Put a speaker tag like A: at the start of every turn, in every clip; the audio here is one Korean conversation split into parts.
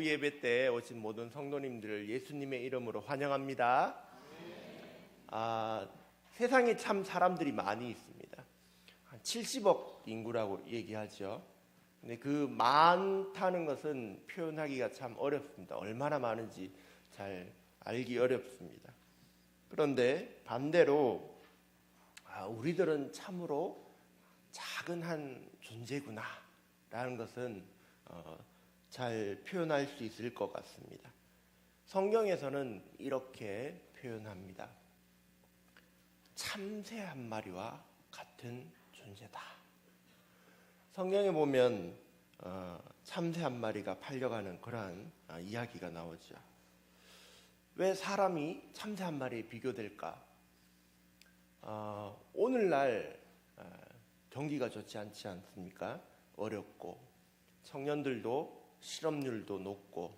A: 오후 예배 때 오신 모든 성도님들을 예수님의 이름으로 환영합니다. 세상에 참 사람들이 많이 있습니다. 한 70억 인구라고 얘기하죠. 근데 그 많다는 것은 표현하기가 참 어렵습니다. 얼마나 많은지 잘 알기 어렵습니다. 그런데 반대로 우리들은 참으로 작은 한 존재구나 라는 것은 잘 표현할 수 있을 것 같습니다. 성경에서는 이렇게 표현합니다. 참새 한 마리와 같은 존재다. 성경에 보면 참새 한 마리가 팔려가는 그러한 이야기가 나오죠. 왜 사람이 참새 한 마리에 비교될까? 오늘날 경기가 좋지 않지 않습니까? 어렵고 청년들도 실업률도 높고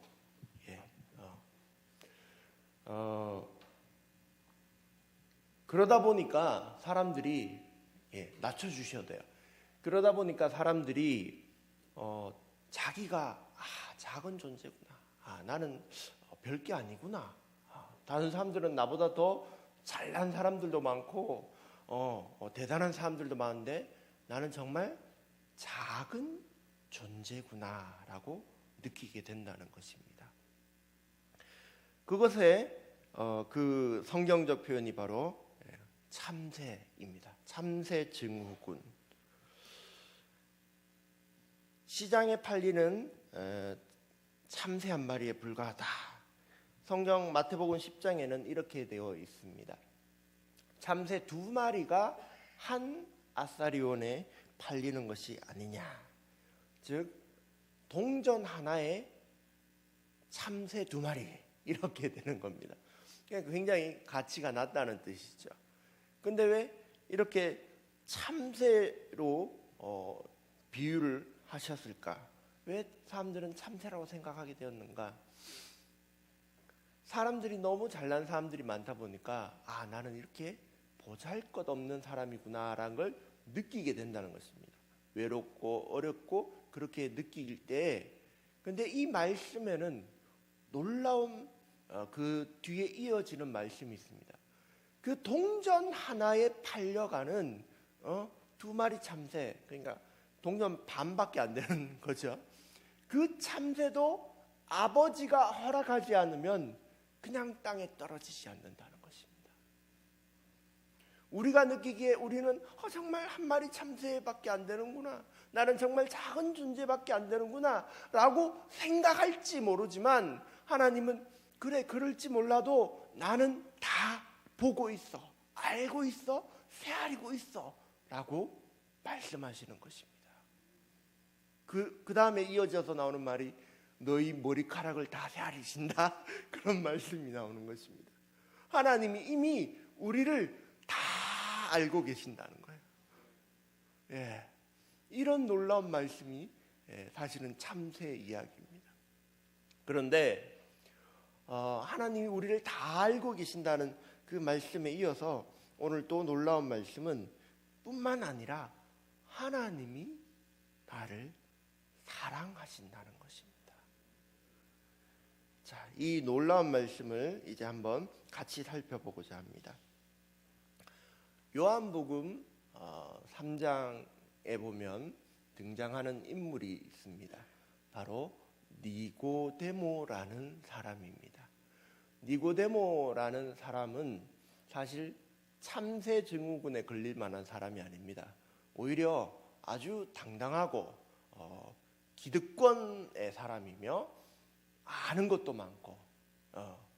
A: 그러다 보니까 사람들이 낮춰주셔야 돼요. 그러다 보니까 사람들이 자기가 작은 존재구나, 나는 별게 아니구나, 다른 사람들은 나보다 더 잘난 사람들도 많고 대단한 사람들도 많은데 나는 정말 작은 존재구나라고 느끼게 된다는 것입니다. 그것의 그 성경적 표현이 바로 참새입니다. 참새 증후군. 시장에 팔리는 참새 한 마리에 불과하다. 성경 마태복음 10장에는 이렇게 되어 있습니다. 참새 두 마리가 한 아사리온에 팔리는 것이 아니냐. 즉 동전 하나에 참새 두 마리 이렇게 되는 겁니다. 그러니까 굉장히 가치가 낮다는 뜻이죠. 근데 왜 이렇게 참새로 비유를 하셨을까? 왜 사람들은 참새라고 생각하게 되었는가? 사람들이 너무 잘난 사람들이 많다 보니까 나는 이렇게 보잘것없는 사람이구나라는 걸 느끼게 된다는 것입니다. 외롭고 어렵고 그렇게 느낄 때, 근데 이 말씀에는 놀라운 그 뒤에 이어지는 말씀이 있습니다. 그 동전 하나에 팔려가는 두 마리 참새, 그러니까 동전 반밖에 안 되는 거죠. 그 참새도 아버지가 허락하지 않으면 그냥 땅에 떨어지지 않는다는 것입니다. 우리가 느끼기에 우리는 정말 한 마리 참새밖에 안 되는구나, 나는 정말 작은 존재밖에 안 되는구나 라고 생각할지 모르지만 하나님은 그래, 그럴지 몰라도 나는 다 보고 있어, 알고 있어, 헤아리고 있어 라고 말씀하시는 것입니다. 그 다음에 이어져서 나오는 말이 너희 머리카락을 다 헤아리신다 그런 말씀이 나오는 것입니다. 하나님이 이미 우리를 다 알고 계신다는 거예요. 이런 놀라운 말씀이 사실은 참새 이야기입니다. 그런데 하나님이 우리를 다 알고 계신다는 그 말씀에 이어서 오늘 또 놀라운 말씀은 뿐만 아니라 하나님이 나를 사랑하신다는 것입니다. 자, 이 놀라운 말씀을 이제 한번 같이 살펴보고자 합니다. 요한복음 3장에 보면 등장하는 인물이 있습니다. 바로 니고데모라는 사람입니다. 니고데모라는 사람은 사실 참새 증후군에 걸릴 만한 사람이 아닙니다. 오히려 아주 당당하고 기득권의 사람이며 아는 것도 많고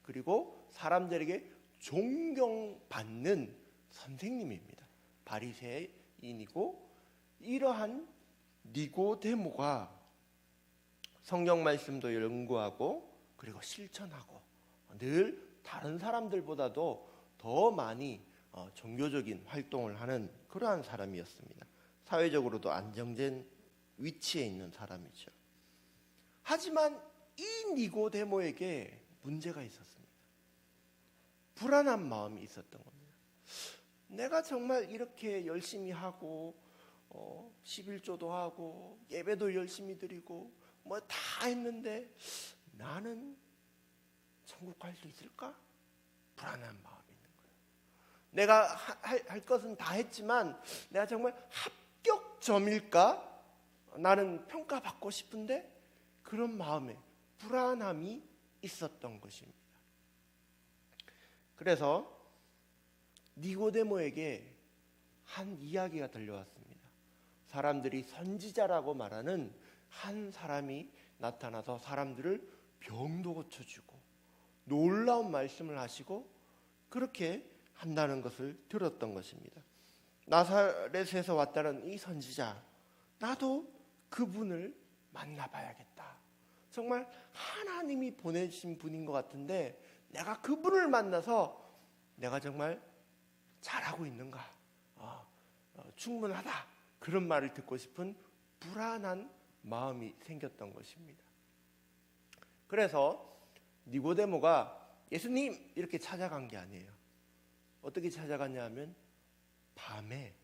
A: 그리고 사람들에게 존경받는 선생님입니다. 바리새인이고, 이러한 니고데모가 성경 말씀도 연구하고 그리고 실천하고 늘 다른 사람들보다도 더 많이 종교적인 활동을 하는 그러한 사람이었습니다. 사회적으로도 안정된 위치에 있는 사람이죠. 하지만 이 니고데모에게 문제가 있었습니다. 불안한 마음이 있었던 겁니다. 내가 정말 이렇게 열심히 하고 11조도 하고 예배도 열심히 드리고 뭐 다 했는데 나는 천국 갈 수 있을까? 불안한 마음이 있는 거예요. 내가 할 것은 다 했지만 내가 정말 합격점일까? 나는 평가받고 싶은데 그런 마음에 불안함이 있었던 것입니다. 그래서 니고데모에게 한 이야기가 들려왔습니다. 사람들이 선지자라고 말하는 한 사람이 나타나서 사람들을 병도 고쳐주고 놀라운 말씀을 하시고 그렇게 한다는 것을 들었던 것입니다. 나사렛에서 왔다는 이 선지자, 나도 그분을 만나봐야겠다. 정말 하나님이 보내신 분인 것 같은데 내가 그분을 만나서 내가 정말 잘하고 있는가? 충분하다. 그런 말을 듣고 싶은 불안한 마음이 생겼던 것입니다. 그래서 니고데모가 예수님 이렇게 찾아간 게 아니에요. 어떻게 찾아갔냐 하면 밤에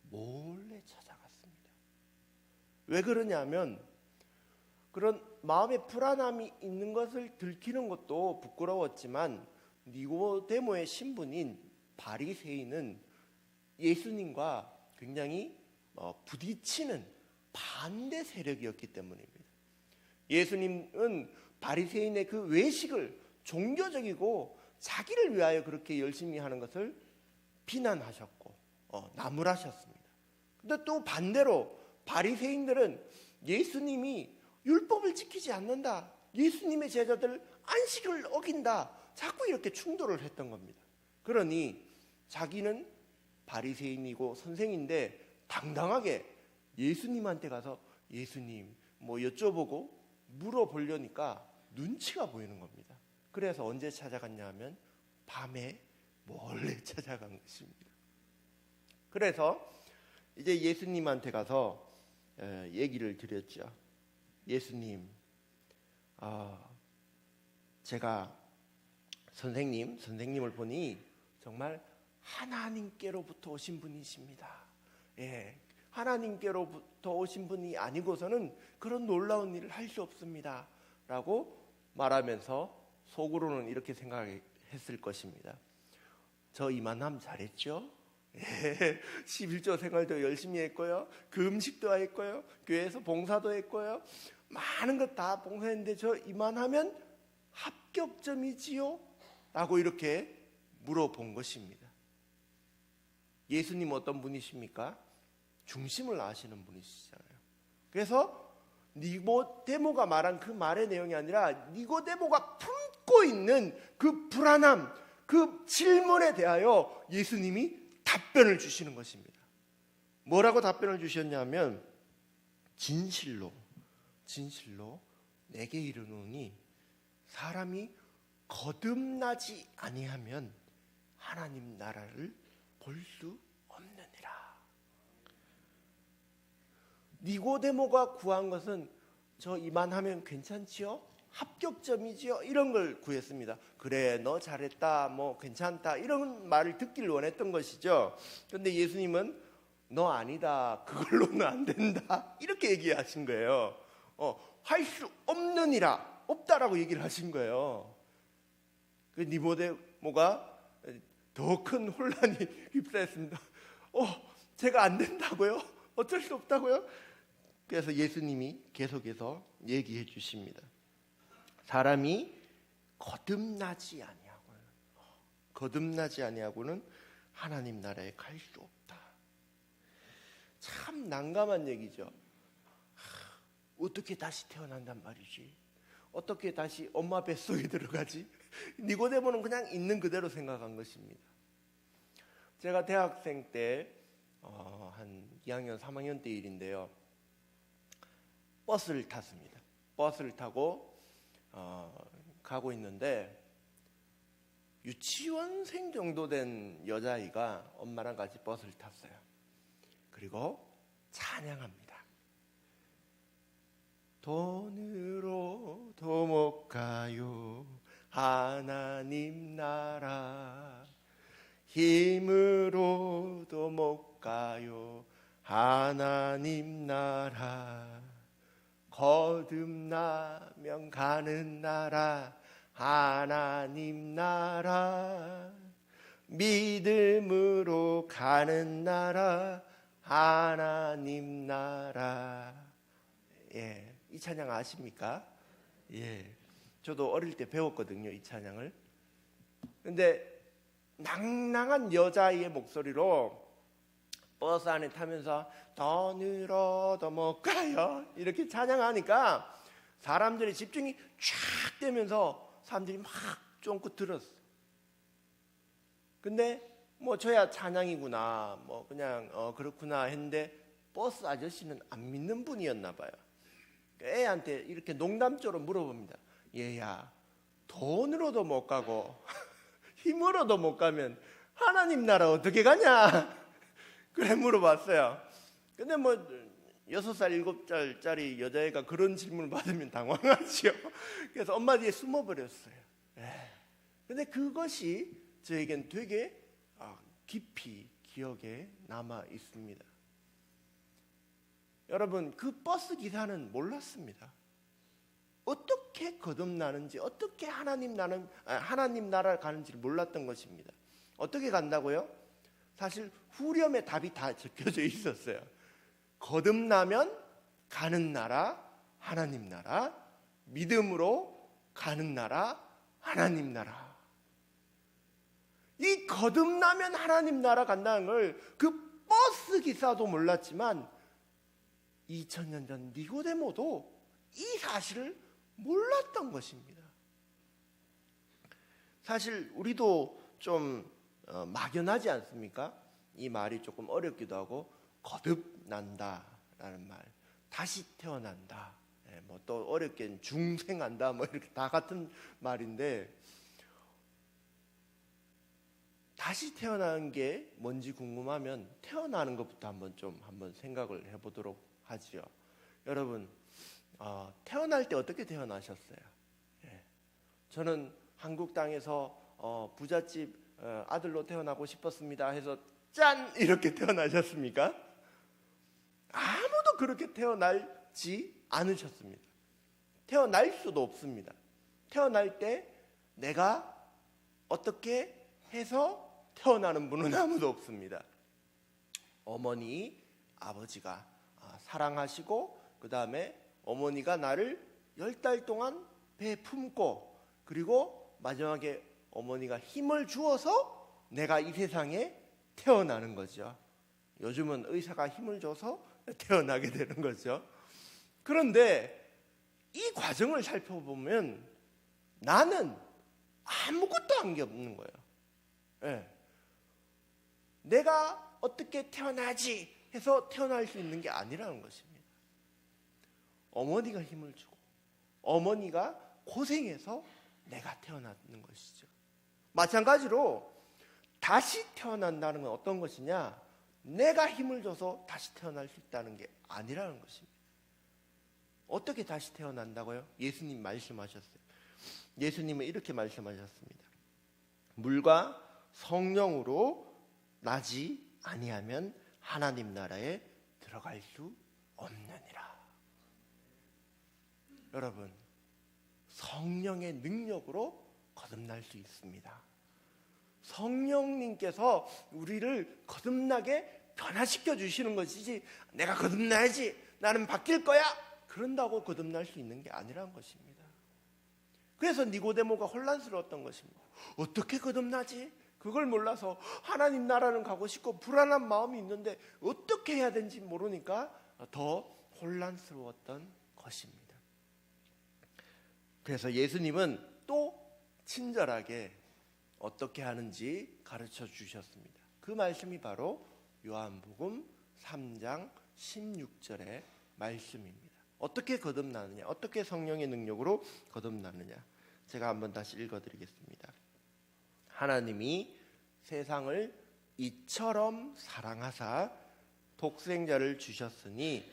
A: 몰래 찾아갔습니다. 왜 그러냐면 그런 마음의 불안함이 있는 것을 들키는 것도 부끄러웠지만 니고데모의 신분인 바리새인은 예수님과 굉장히 부딪히는 반대 세력이었기 때문입니다. 예수님은 바리새인의 그 외식을 종교적이고 자기를 위하여 그렇게 열심히 하는 것을 비난하셨고 나무라셨습니다. 근데 또 반대로 바리새인들은 예수님이 율법을 지키지 않는다, 예수님의 제자들 안식을 어긴다, 자꾸 이렇게 충돌을 했던 겁니다. 그러니 자기는 바리새인이고 선생인데 당당하게 예수님한테 가서 예수님 뭐 여쭤보고 물어보려니까 눈치가 보이는 겁니다. 그래서 언제 찾아갔냐 하면 밤에 몰래 찾아간 것입니다. 그래서 이제 예수님한테 가서 얘기를 드렸죠. 예수님, 제가 선생님을 보니 정말 하나님께로부터 오신 분이십니다. 하나님께로부터 오신 분이 아니고서는 그런 놀라운 일을 할 수 없습니다. 라고 말하면서 속으로는 이렇게 생각했을 것입니다. 저 이만하면 잘했죠? 11조 생활도 열심히 했고요. 그 음식도 했고요. 교회에서 봉사도 했고요. 많은 것 다 봉사했는데 저 이만하면 합격점이지요? 라고 이렇게 물어본 것입니다. 예수님 어떤 분이십니까? 중심을 아시는 분이시잖아요. 그래서 니고데모가 말한 그 말의 내용이 아니라 니고데모가 품고 있는 그 불안함, 그 질문에 대하여 예수님이 답변을 주시는 것입니다. 뭐라고 답변을 주셨냐면 진실로 내게 이르노니 사람이 거듭나지 아니하면 하나님 나라를 볼 수 없느니라. 니고데모가 구한 것은 저 이만하면 괜찮지요? 합격점이지요? 이런 걸 구했습니다. 그래, 너 잘했다, 뭐 괜찮다, 이런 말을 듣기를 원했던 것이죠. 그런데 예수님은 너 아니다, 그걸로는 안 된다, 이렇게 얘기하신 거예요. 할 수 없느니라, 없다라고 얘기를 하신 거예요. 그 니고데모가 더 큰 혼란이 휩싸였습니다. 제가 안 된다고요? 어쩔 수 없다고요? 그래서 예수님이 계속해서 얘기해 주십니다. 사람이 거듭나지 아니하고는 하나님 나라에 갈 수 없다. 참 난감한 얘기죠. 어떻게 다시 태어난단 말이지? 어떻게 다시 엄마 뱃속에 들어가지? 니고데모는 그냥 있는 그대로 생각한 것입니다. 제가 대학생 때 한 2학년, 3학년 때 일인데요. 버스를 탔습니다. 버스를 타고 가고 있는데 유치원생 정도 된 여자아이가 엄마랑 같이 버스를 탔어요. 그리고 찬양합니다. 돈으로도 못 가요 하나님 나라, 힘으로도 못 가요 하나님 나라, 거듭나면 가는 나라 하나님 나라 믿음으로 가는 나라 하나님 나라. 예, 이 찬양 아십니까? 예, 저도 어릴 때 배웠거든요, 이 찬양을. 근데 낭낭한 여자아이의 목소리로 버스 안에 타면서 더 늘어도 못 가요 이렇게 찬양하니까 사람들의 집중이 쫙 되면서 사람들이 막 쫑긋 들었어. 근데 뭐 저야 찬양이구나 뭐 그냥 그렇구나 했는데 버스 아저씨는 안 믿는 분이었나 봐요. 애한테 이렇게 농담조로 물어봅니다. 얘야, 돈으로도 못 가고 힘으로도 못 가면 하나님 나라 어떻게 가냐? 그래 물어봤어요. 근데 뭐 6살, 7살짜리 여자애가 그런 질문을 받으면 당황하지요. 그래서 엄마 뒤에 숨어버렸어요. 근데 그것이 저에겐 되게 깊이 기억에 남아 있습니다. 여러분, 그 버스 기사는 몰랐습니다. 어떻게 거듭나는지, 어떻게 하나님 나라를 가는지를 몰랐던 것입니다. 어떻게 간다고요? 사실 후렴에 답이 다 적혀져 있었어요. 거듭나면 가는 나라 하나님 나라, 믿음으로 가는 나라 하나님 나라. 이 거듭나면 하나님 나라 간다는 걸 그 버스 기사도 몰랐지만 2000년 전 니고데모도 이 사실을 몰랐던 것입니다. 사실 우리도 좀 막연하지 않습니까? 이 말이 조금 어렵기도 하고 거듭난다라는 말, 다시 태어난다, 뭐 또 어렵게는 중생한다, 뭐 이렇게 다 같은 말인데 다시 태어나는 게 뭔지 궁금하면 태어나는 것부터 한번 생각을 해보도록 하지요. 여러분, 태어날 때 어떻게 태어나셨어요? 저는 한국 땅에서 부잣집 아들로 태어나고 싶었습니다 해서 짠 이렇게 태어나셨습니까? 아무도 그렇게 태어나지 않으셨습니다. 태어날 수도 없습니다. 태어날 때 내가 어떻게 해서 태어나는 분은 아무도 없습니다. 어머니, 아버지가 사랑하시고 그 다음에 어머니가 나를 10달 동안 배에 품고 그리고 마지막에 어머니가 힘을 주어서 내가 이 세상에 태어나는 거죠. 요즘은 의사가 힘을 줘서 태어나게 되는 거죠. 그런데 이 과정을 살펴보면 나는 아무것도 한 게 없는 거예요. 내가 어떻게 태어나지 해서 태어날 수 있는 게 아니라는 것입니다. 어머니가 힘을 주고 어머니가 고생해서 내가 태어나는 것이죠. 마찬가지로 다시 태어난다는 건 어떤 것이냐? 내가 힘을 줘서 다시 태어날 수 있다는 게 아니라는 것입니다. 어떻게 다시 태어난다고요? 예수님 말씀하셨어요. 예수님은 이렇게 말씀하셨습니다. 물과 성령으로 나지 아니하면 하나님 나라에 들어갈 수 없느니라. 여러분, 성령의 능력으로 거듭날 수 있습니다. 성령님께서 우리를 거듭나게 변화시켜 주시는 것이지 내가 거듭나야지 나는 바뀔 거야 그런다고 거듭날 수 있는 게 아니라는 것입니다. 그래서 니고데모가 혼란스러웠던 것입니다. 어떻게 거듭나지? 그걸 몰라서 하나님 나라는 가고 싶고 불안한 마음이 있는데 어떻게 해야 되는지 모르니까 더 혼란스러웠던 것입니다. 그래서 예수님은 또 친절하게 어떻게 하는지 가르쳐 주셨습니다. 그 말씀이 바로 요한복음 3장 16절의 말씀입니다. 어떻게 거듭나느냐? 어떻게 성령의 능력으로 거듭나느냐? 제가 한번 다시 읽어드리겠습니다. 하나님이 세상을 이처럼 사랑하사 독생자를 주셨으니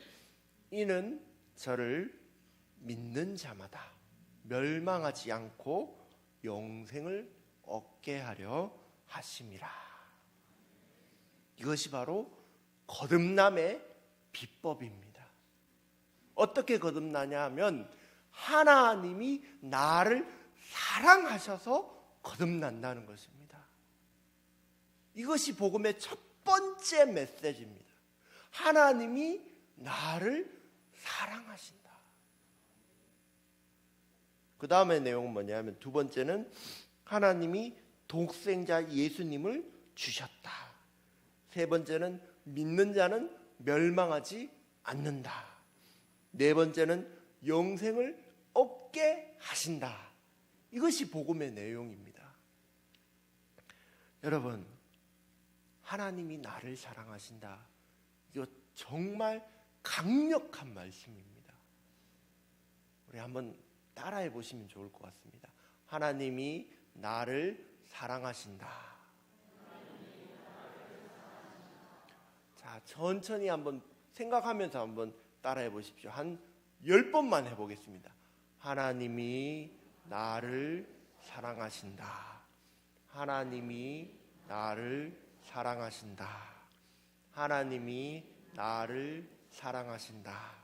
A: 이는 저를 믿는 자마다 멸망하지 않고 영생을 얻게 하려 하심이라. 이것이 바로 거듭남의 비법입니다. 어떻게 거듭나냐 하면 하나님이 나를 사랑하셔서 거듭난다는 것입니다. 이것이 복음의 첫 번째 메시지입니다. 하나님이 나를 사랑하신다. 그 다음의 내용은 뭐냐면 두 번째는 하나님이 독생자 예수님을 주셨다. 세 번째는 믿는 자는 멸망하지 않는다. 네 번째는 영생을 얻게 하신다. 이것이 복음의 내용입니다. 여러분, 하나님이 나를 사랑하신다. 이거 정말 강력한 말씀입니다. 우리 한번 따라해 보시면 좋을 것 같습니다. 하나님이 나를 사랑하신다. 자, 천천히 한번 생각하면서 한번 따라해 보십시오. 한 10번만 해보겠습니다. 하나님이 나를 사랑하신다. 하나님이 나를 사랑하신다. 하나님이 나를 사랑하신다.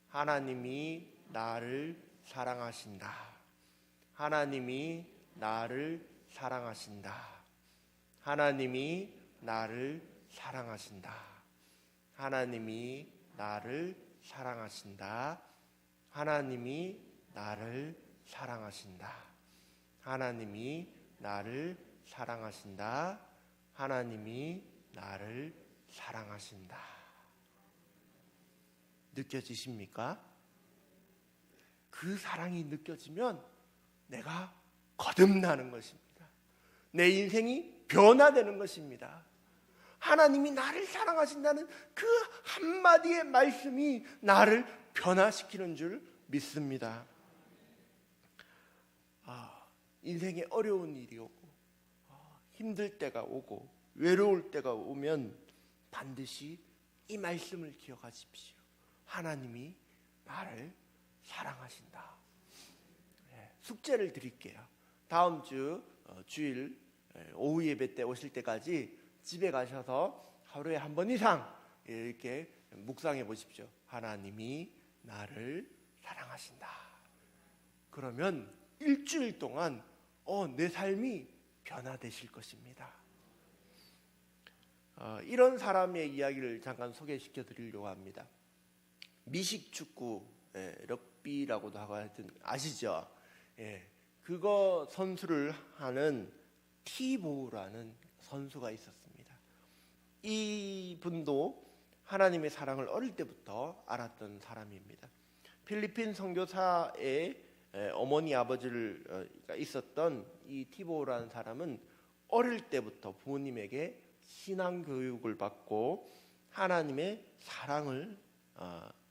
A: 하나님이 나를 사랑하신다. 하나님이 나를 사랑하신다. 하나님이 나를 사랑하신다. 하나님이 나를 사랑하신다. 하나님이 나를 사랑하신다. 하나님이 나를 사랑하신다. 하나님이 나를 사랑하신다. 느껴지십니까? 그 사랑이 느껴지면 내가 거듭나는 것입니다. 내 인생이 변화되는 것입니다. 하나님이 나를 사랑하신다는 그 한마디의 말씀이 나를 변화시키는 줄 믿습니다. 인생에 어려운 일이 오고 힘들 때가 오고 외로울 때가 오면 반드시 이 말씀을 기억하십시오. 하나님이 나를 사랑하신다. 숙제를 드릴게요. 다음 주 주일 오후 예배 때 오실 때까지 집에 가셔서 하루에 한 번 이상 이렇게 묵상해 보십시오. 하나님이 나를 사랑하신다. 그러면 일주일 동안 내 삶이 변화되실 것입니다. 이런 사람의 이야기를 잠깐 소개시켜 드리려고 합니다. 미식축구 럭비라고도 하고 하여튼 아시죠? 그거 선수를 하는 티보우라는 선수가 있었습니다. 이분도 하나님의 사랑을 어릴 때부터 알았던 사람입니다. 필리핀 선교사의 어머니 아버지가 있었던 이 티보우라는 사람은 어릴 때부터 부모님에게 신앙 교육을 받고 하나님의 사랑을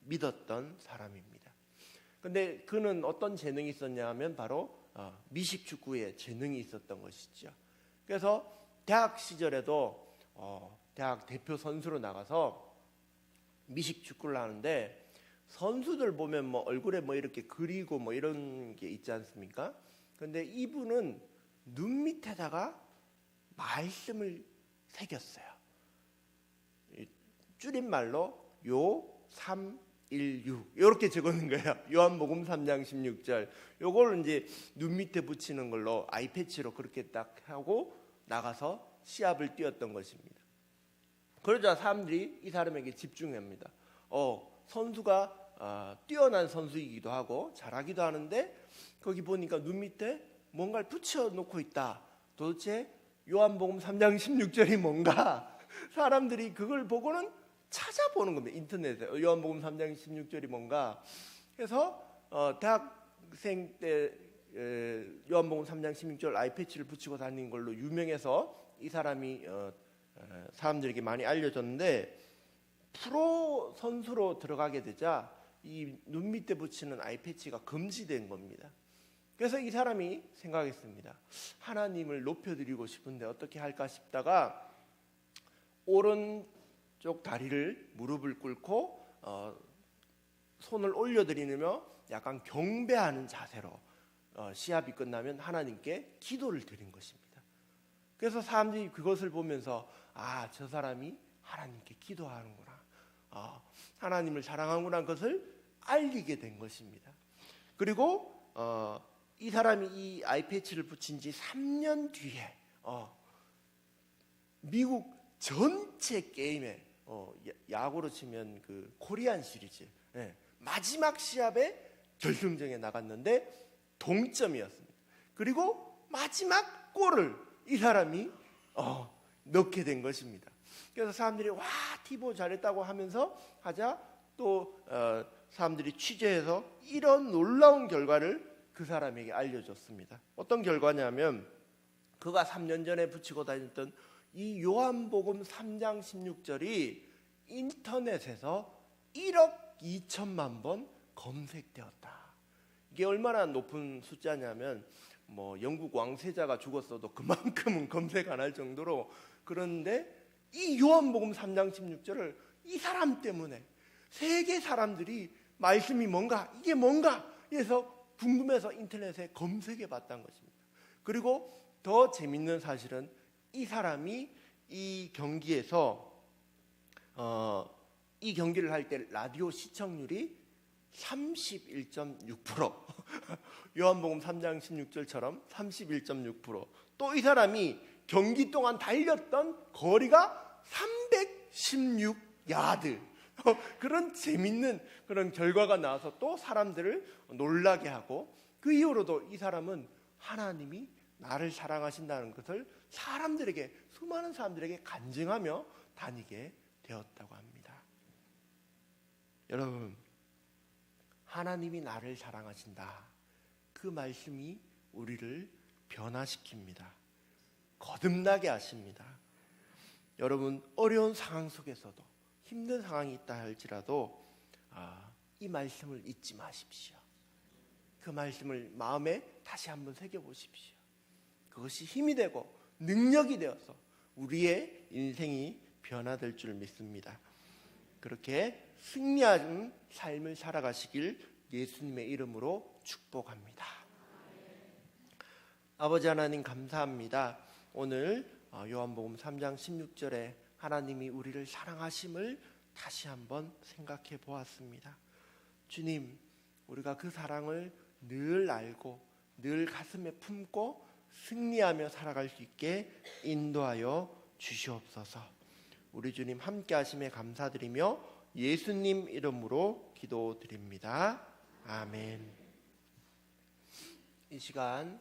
A: 믿었던 사람입니다. 그런데 그는 어떤 재능이 있었냐 하면 바로 미식축구에 재능이 있었던 것이죠. 그래서 대학 시절에도 대학 대표 선수로 나가서 미식축구를 하는데 선수들 보면 뭐 얼굴에 뭐 이렇게 그리고 뭐 이런 게 있지 않습니까? 그런데 이분은 눈 밑에다가 말씀을 새겼어요. 줄임말로 요316 이렇게 적어놓은 거예요. 요한복음 3장 16절. 요걸 이제 눈 밑에 붙이는 걸로 아이패치로 그렇게 딱 하고 나가서 시합을 뛰었던 것입니다. 그러자 사람들이 이 사람에게 집중합니다. 선수가 뛰어난 선수이기도 하고 잘하기도 하는데 거기 보니까 눈 밑에 뭔가를 붙여놓고 있다. 도대체 요한복음 3장 16절이 뭔가 사람들이 그걸 보고는 찾아보는 겁니다. 인터넷에 요한복음 3장 16절이 뭔가. 그래서 대학생 때 요한복음 3장 16절 아이패치를 붙이고 다니는 걸로 유명해서 이 사람이 사람들에게 많이 알려졌는데 프로 선수로 들어가게 되자 이 눈 밑에 붙이는 아이패치가 금지된 겁니다. 그래서 이 사람이 생각했습니다. 하나님을 높여드리고 싶은데 어떻게 할까 싶다가 오른쪽 다리를 무릎을 꿇고 손을 올려드리며 약간 경배하는 자세로 시합이 끝나면 하나님께 기도를 드린 것입니다. 그래서 사람들이 그것을 보면서 저 사람이 하나님께 기도하는구나, 하나님을 사랑하는구나 것을 알리게 된 것입니다. 그리고 이 사람이 이 아이패치를 붙인 지 3년 뒤에 미국 전체 게임에 야구로 치면 그 코리안 시리즈 마지막 시합에 결승전에 나갔는데 동점이었습니다. 그리고 마지막 골을 이 사람이 넣게 된 것입니다. 그래서 사람들이 와 티보 잘했다고 하면서 하자 또 사람들이 취재해서 이런 놀라운 결과를 그 사람에게 알려줬습니다. 어떤 결과냐면 그가 3년 전에 붙이고 다녔던 이 요한복음 3장 16절이 인터넷에서 1억 2천만 번 검색되었다. 이게 얼마나 높은 숫자냐면 뭐 영국 왕세자가 죽었어도 그만큼은 검색 안 할 정도로, 그런데 이 요한복음 3장 16절을 이 사람 때문에 세계 사람들이 말씀이 뭔가 이게 뭔가 해서 궁금해서 인터넷에 검색해 봤다는 것입니다. 그리고 더 재밌는 사실은 이 사람이 이 경기에서 이 경기를 할 때 라디오 시청률이 31.6% 요한복음 3장 16절처럼 31.6%, 또 이 사람이 경기 동안 달렸던 거리가 316야드 그런 재밌는 그런 결과가 나와서 또 사람들을 놀라게 하고, 그 이후로도 이 사람은 하나님이 나를 사랑하신다는 것을 사람들에게, 수많은 사람들에게 간증하며 다니게 되었다고 합니다. 여러분, 하나님이 나를 사랑하신다, 그 말씀이 우리를 변화시킵니다. 거듭나게 하십니다. 여러분, 어려운 상황 속에서도 힘든 상황이 있다 할지라도 이 말씀을 잊지 마십시오. 그 말씀을 마음에 다시 한번 새겨보십시오. 그것이 힘이 되고 능력이 되어서 우리의 인생이 변화될 줄 믿습니다. 그렇게 승리하는 삶을 살아가시길 예수님의 이름으로 축복합니다. 아버지 하나님, 감사합니다. 오늘 요한복음 3장 16절에 하나님이 우리를 사랑하심을 다시 한번 생각해 보았습니다. 주님, 우리가 그 사랑을 늘 알고 늘 가슴에 품고 승리하며 살아갈 수 있게 인도하여 주시옵소서. 우리 주님 함께 하심에 감사드리며 예수님 이름으로 기도드립니다. 아멘. 이 시간